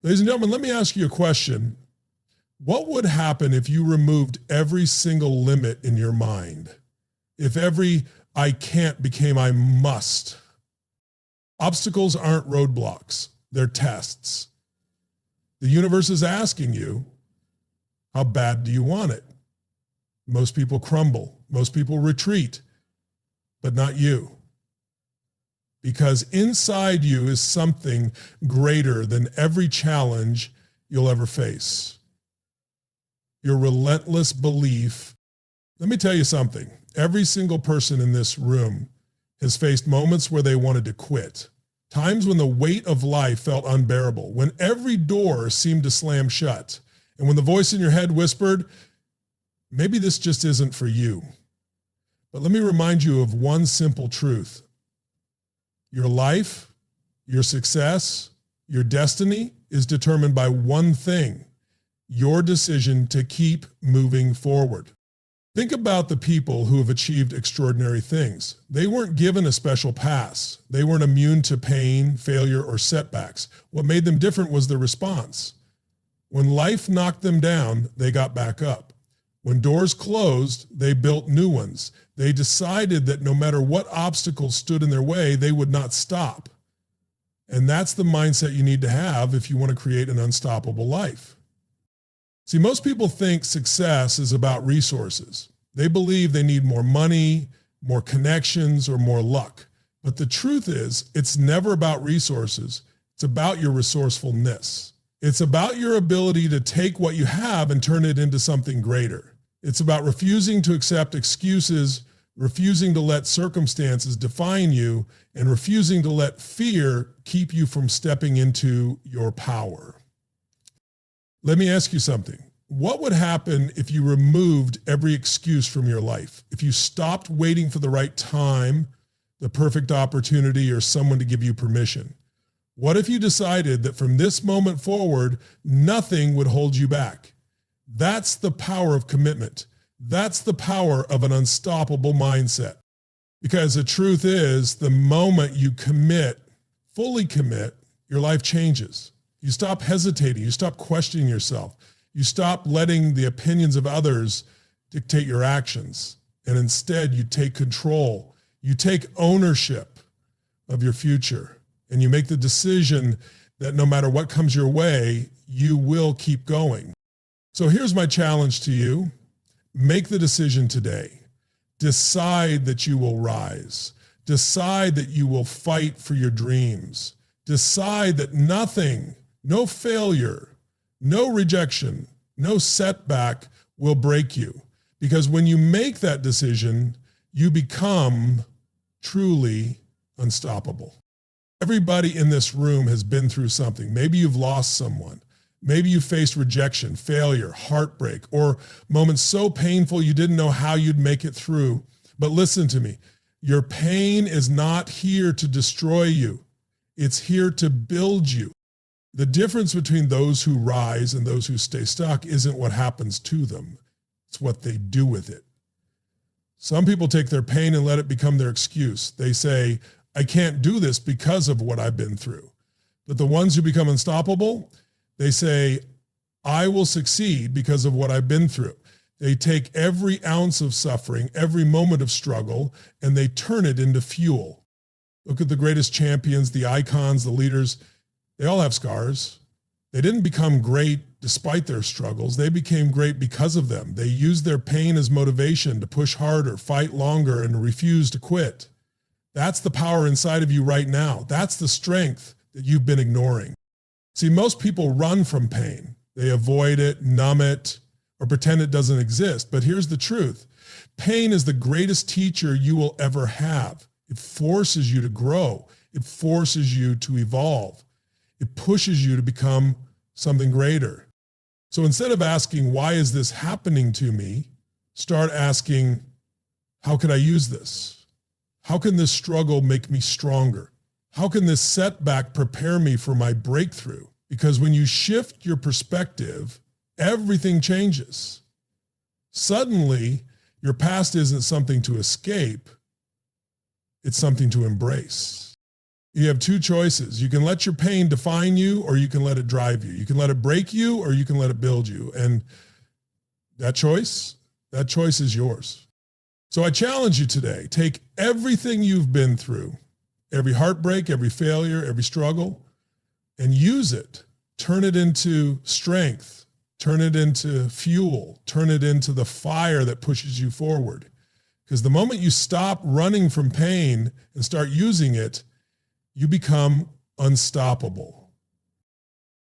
Ladies and gentlemen, let me ask you a question. What would happen if you removed every single limit in your mind? If every I can't became I must? Obstacles aren't roadblocks, they're tests. The universe is asking you, how bad do you want it? Most people crumble, most people retreat, but not you. Because inside you is something greater than every challenge you'll ever face. Your relentless belief. Let me tell you something. Every single person in this room has faced moments where they wanted to quit. Times when the weight of life felt unbearable, when every door seemed to slam shut, and when the voice in your head whispered, maybe this just isn't for you. But let me remind you of one simple truth. Your life, your success, your destiny is determined by one thing: your decision to keep moving forward. Think about the people who have achieved extraordinary things. They weren't given a special pass. They weren't immune to pain, failure, or setbacks. What made them different was their response. When life knocked them down, they got back up. When doors closed, they built new ones. They decided that no matter what obstacles stood in their way, they would not stop. And that's the mindset you need to have if you want to create an unstoppable life. See, most people think success is about resources. They believe they need more money, more connections, or more luck. But the truth is, it's never about resources. It's about your resourcefulness. It's about your ability to take what you have and turn it into something greater. It's about refusing to accept excuses, refusing to let circumstances define you, and refusing to let fear keep you from stepping into your power. Let me ask you something. What would happen if you removed every excuse from your life? If you stopped waiting for the right time, the perfect opportunity, or someone to give you permission? What if you decided that from this moment forward, nothing would hold you back? That's the power of commitment. That's the power of an unstoppable mindset. Because the truth is, the moment you commit, fully commit, your life changes. You stop hesitating. You stop questioning yourself. You stop letting the opinions of others dictate your actions. And instead, you take control. You take ownership of your future. And you make the decision that no matter what comes your way, you will keep going. So here's my challenge to you. Make the decision today. Decide that you will rise. Decide that you will fight for your dreams. Decide that nothing, no failure, no rejection, no setback will break you. Because when you make that decision, you become truly unstoppable. Everybody in this room has been through something. Maybe you've lost someone. Maybe you faced rejection, failure, heartbreak, or moments so painful you didn't know how you'd make it through. But listen to me. Your pain is not here to destroy you. It's here to build you. The difference between those who rise and those who stay stuck isn't what happens to them. It's what they do with it. Some people take their pain and let it become their excuse. They say, I can't do this because of what I've been through. But the ones who become unstoppable, they say, I will succeed because of what I've been through. They take every ounce of suffering, every moment of struggle, and they turn it into fuel. Look at the greatest champions, the icons, the leaders. They all have scars. They didn't become great despite their struggles. They became great because of them. They used their pain as motivation to push harder, fight longer, and refuse to quit. That's the power inside of you right now. That's the strength that you've been ignoring. See, most people run from pain. They avoid it, numb it, or pretend it doesn't exist. But here's the truth. Pain is the greatest teacher you will ever have. It forces you to grow. It forces you to evolve. It pushes you to become something greater. So instead of asking, why is this happening to me? Start asking, how can I use this? How can this struggle make me stronger? How can this setback prepare me for my breakthrough? Because when you shift your perspective, everything changes. Suddenly, your past isn't something to escape. It's something to embrace. You have two choices. You can let your pain define you, or you can let it drive you. You can let it break you, or you can let it build you. And that choice is yours. So I challenge you today, take everything you've been through, every heartbreak, every failure, every struggle, and use it. Turn it into strength, turn it into fuel, turn it into the fire that pushes you forward. Because the moment you stop running from pain and start using it, you become unstoppable.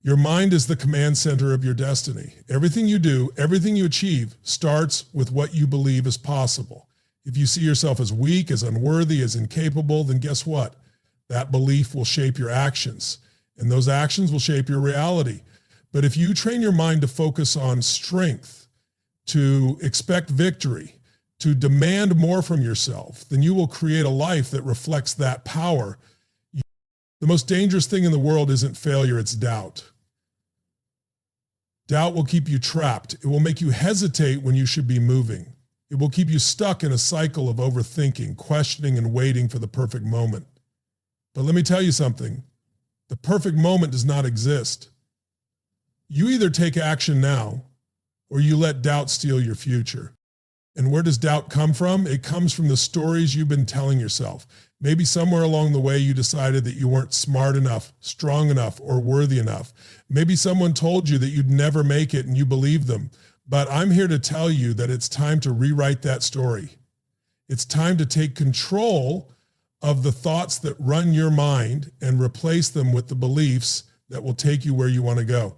Your mind is the command center of your destiny. Everything you do, everything you achieve starts with what you believe is possible. If you see yourself as weak, as unworthy, as incapable, then guess what? That belief will shape your actions, and those actions will shape your reality. But if you train your mind to focus on strength, to expect victory, to demand more from yourself, then you will create a life that reflects that power. The most dangerous thing in the world isn't failure, it's doubt. Doubt will keep you trapped. It will make you hesitate when you should be moving. It will keep you stuck in a cycle of overthinking, questioning, and waiting for the perfect moment. But let me tell you something. The perfect moment does not exist. You either take action now, or you let doubt steal your future. And where does doubt come from? It comes from the stories you've been telling yourself. Maybe somewhere along the way you decided that you weren't smart enough, strong enough, or worthy enough. Maybe someone told you that you'd never make it and you believed them. But I'm here to tell you that it's time to rewrite that story. It's time to take control of the thoughts that run your mind and replace them with the beliefs that will take you where you want to go.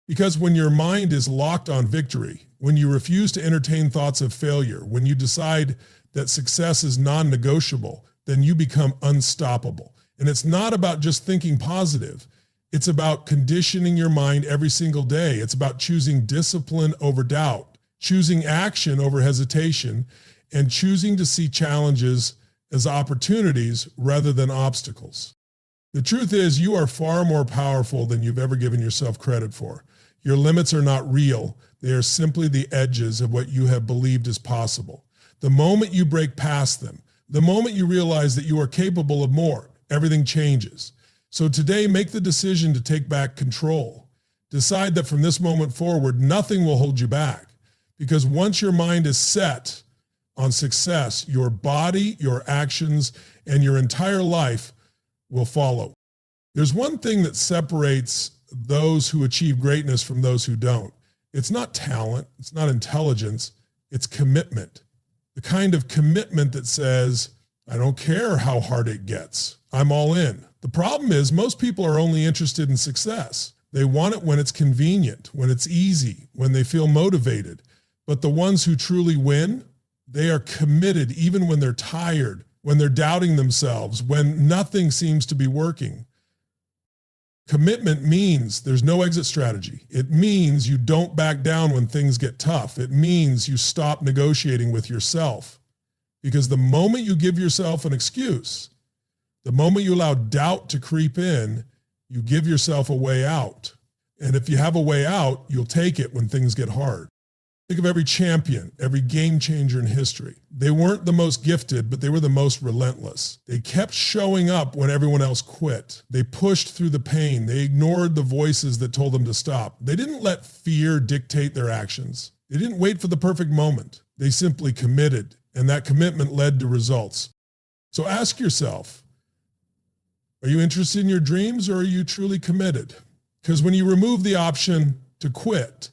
Because when your mind is locked on victory, when you refuse to entertain thoughts of failure, when you decide that success is non-negotiable, then you become unstoppable. And it's not about just thinking positive. It's about conditioning your mind every single day. It's about choosing discipline over doubt, choosing action over hesitation, and choosing to see challenges as opportunities rather than obstacles. The truth is, you are far more powerful than you've ever given yourself credit for. Your limits are not real. They are simply the edges of what you have believed is possible. The moment you break past them, the moment you realize that you are capable of more, everything changes. So today, make the decision to take back control. Decide that from this moment forward, nothing will hold you back. Because once your mind is set on success, your body, your actions, and your entire life will follow. There's one thing that separates those who achieve greatness from those who don't. It's not talent, it's not intelligence, it's commitment. The kind of commitment that says, I don't care how hard it gets, I'm all in. The problem is most people are only interested in success. They want it when it's convenient, when it's easy, when they feel motivated. But the ones who truly win, they are committed even when they're tired, when they're doubting themselves, when nothing seems to be working. Commitment means there's no exit strategy. It means you don't back down when things get tough. It means you stop negotiating with yourself. Because the moment you give yourself an excuse, the moment you allow doubt to creep in, you give yourself a way out. And if you have a way out, you'll take it when things get hard. Think of every champion, every game changer in history. They weren't the most gifted, but they were the most relentless. They kept showing up when everyone else quit. They pushed through the pain. They ignored the voices that told them to stop. They didn't let fear dictate their actions. They didn't wait for the perfect moment. They simply committed, and that commitment led to results. So ask yourself, are you interested in your dreams, or are you truly committed? Because when you remove the option to quit,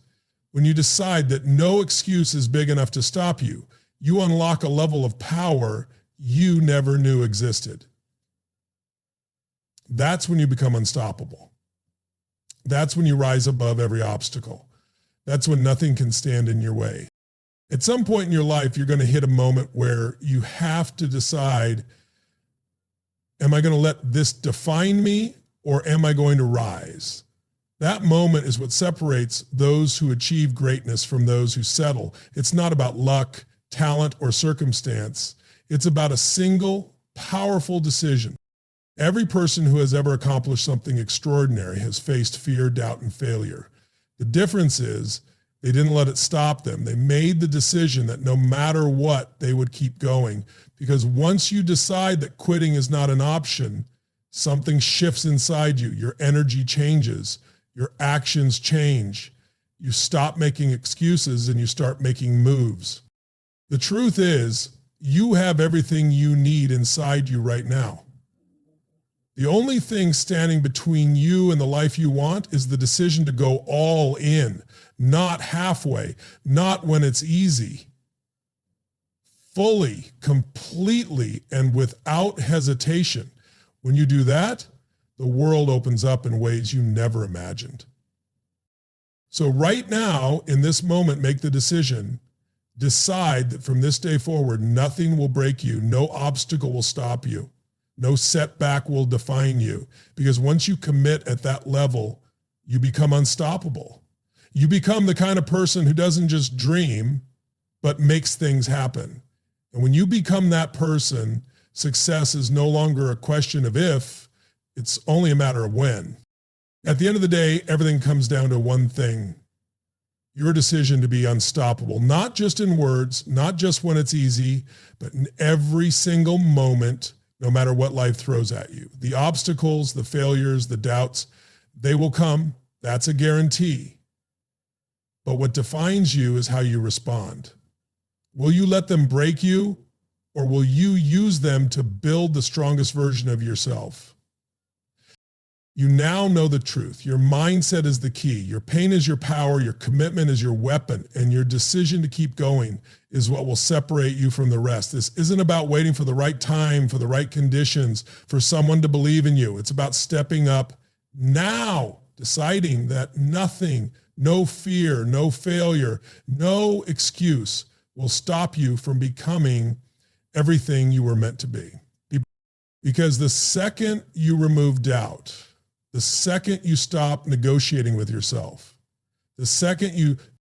when you decide that no excuse is big enough to stop you, you unlock a level of power you never knew existed. That's when you become unstoppable. That's when you rise above every obstacle. That's when nothing can stand in your way. At some point in your life, you're going to hit a moment where you have to decide, am I going to let this define me, or am I going to rise? That moment is what separates those who achieve greatness from those who settle. It's not about luck, talent, or circumstance. It's about a single, powerful decision. Every person who has ever accomplished something extraordinary has faced fear, doubt, and failure. The difference is they didn't let it stop them. They made the decision that no matter what, they would keep going. Because once you decide that quitting is not an option, something shifts inside you. Your energy changes. Your actions change. You stop making excuses and you start making moves. The truth is, you have everything you need inside you right now. The only thing standing between you and the life you want is the decision to go all in, not halfway, not when it's easy. Fully, completely, and without hesitation. When you do that, the world opens up in ways you never imagined. So right now, in this moment, make the decision. Decide that from this day forward, nothing will break you. No obstacle will stop you. No setback will define you. Because once you commit at that level, you become unstoppable. You become the kind of person who doesn't just dream, but makes things happen. And when you become that person, success is no longer a question of if, it's only a matter of when. At the end of the day, everything comes down to one thing: your decision to be unstoppable, not just in words, not just when it's easy, but in every single moment, no matter what life throws at you. The obstacles, the failures, the doubts, they will come. That's a guarantee. But what defines you is how you respond. Will you let them break you, or will you use them to build the strongest version of yourself? You now know the truth. Your mindset is the key. Your pain is your power. Your commitment is your weapon. And your decision to keep going is what will separate you from the rest. This isn't about waiting for the right time, for the right conditions, for someone to believe in you. It's about stepping up now, deciding that nothing, no fear, no failure, no excuse will stop you from becoming everything you were meant to be. Because the second you remove doubt, the second you stop negotiating with yourself, the second you